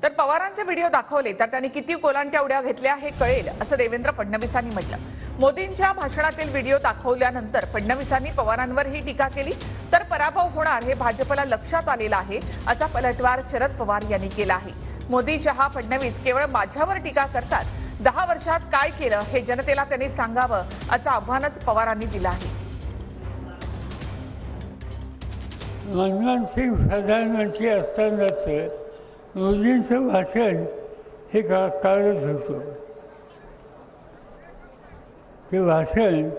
तर पवारांचे व्हिडिओ दाखवले तर त्यांनी किती कोलांट्या उड्या घेतल्या हे कळेल असं देवेंद्र फडणवीसांनी म्हटलं। मोदींच्या भाषणातील व्हिडिओ दाखवल्यानंतर फडणवीसांनी पवारांवर ही टीका केली तर पराभव होणार हे भाजपला लक्षात आलेलं आहे असा पलटवार शरद पवार यांनी केला आहे। मोदी शहा फडणवीस केवळ माझ्यावर टीका करतात, 10 वर्षात काय केलं हे जनतेला त्यांनी सांगावं असं आव्हानच पवारांनी दिलं आहे। मनमोहन सिंग प्रधानमंत्री असतानाच मोदींचं भाषण हे कालच होतं। ते भाषण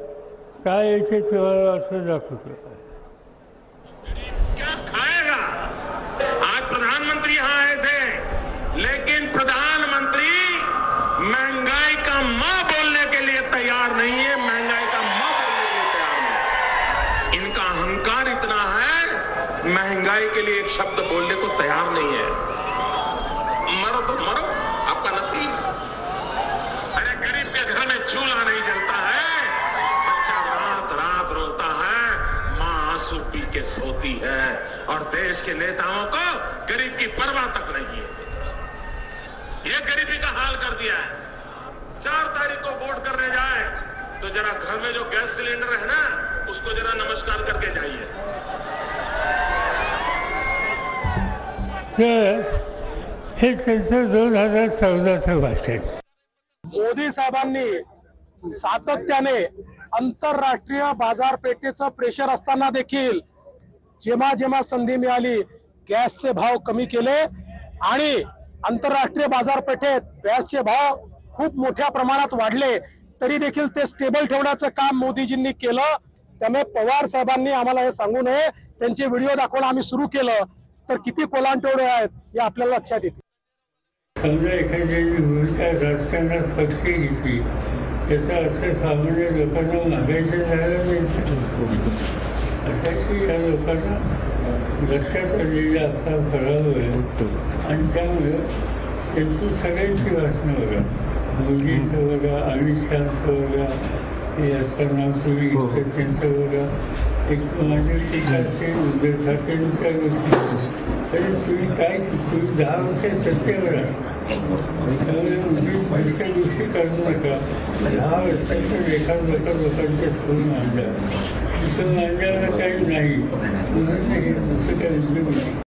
काय याचे तुम्हाला असं दाखवत होतं। क्या खाएगा? आज प्रधानमंत्री यहाँ आए थे, लेकिन प्रधानमंत्री महंगाई का मां बोलने के लिए तैयार नहीं है, महंगाई का मां बोलने के लिए तैयार नहीं। इनका अहंकार इतना है, महंगाई के लिए एक शब्द बोलने को तैयार नहीं है। मरो तो मरो, आपका नसीब। अरे गरीब के घर में चूल्हा नहीं जलता है, बच्चा रात रात रोता है, मां आंसू पी के सोती है, और देश के नेताओं को गरीब की परवाह तक नहीं है। ये गरीबी का हाल कर दिया है। 4 तारीख को वोट करने जाए तो जरा घर में जो गैस सिलेंडर है ना, उसको जरा नमस्कार करके जाइए। हे त्यांचं 2014चं भाषण। मोदी साहेबांनी सातत्याने आंतरराष्ट्रीय बाजारपेठेचं प्रेशर असताना देखील जेव्हा जेव्हा संधी मिळाली गॅसचे भाव कमी केले आणि आंतरराष्ट्रीय बाजारपेठेत गॅसचे भाव खूप मोठ्या प्रमाणात वाढले, तरी देखील ते स्टेबल ठेवण्याचं काम मोदीजींनी केलं। त्यामुळे पवार साहेबांनी आम्हाला हे सांगू नये, त्यांचे व्हिडिओ दाखवणं आम्ही सुरू केलं तर किती कोलांटोळे आहेत हे आपल्याला लक्षात येते। समजा एखाद्याची भूमिका राजकारणात पक्ष घेतली त्याचा अर्थ सामान्य लोकांना मागायचं झालं नाही, असा की या लोकांना लक्षात आलेला आपला पराभव आहे। आणि त्यामुळे त्यांची सगळ्यांची भाषणं बघा, मोदींचं बघा, अमित शहाचं बघा, हे असताना तुम्ही त्यांचं बघा, एक माझी टीकाचे उद्धव ठाकरेंच्या गोष्टी, तरी तुम्ही काय तुम्ही 10 वर्ष सत्तेवर त्यामुळे दुसऱ्या गोष्टी करू नका। 10 वर्षांच्या लोकांच्या सोडून आणल्या, तिथं मांडल्याला काही नाही, म्हणून हे दुसरं काही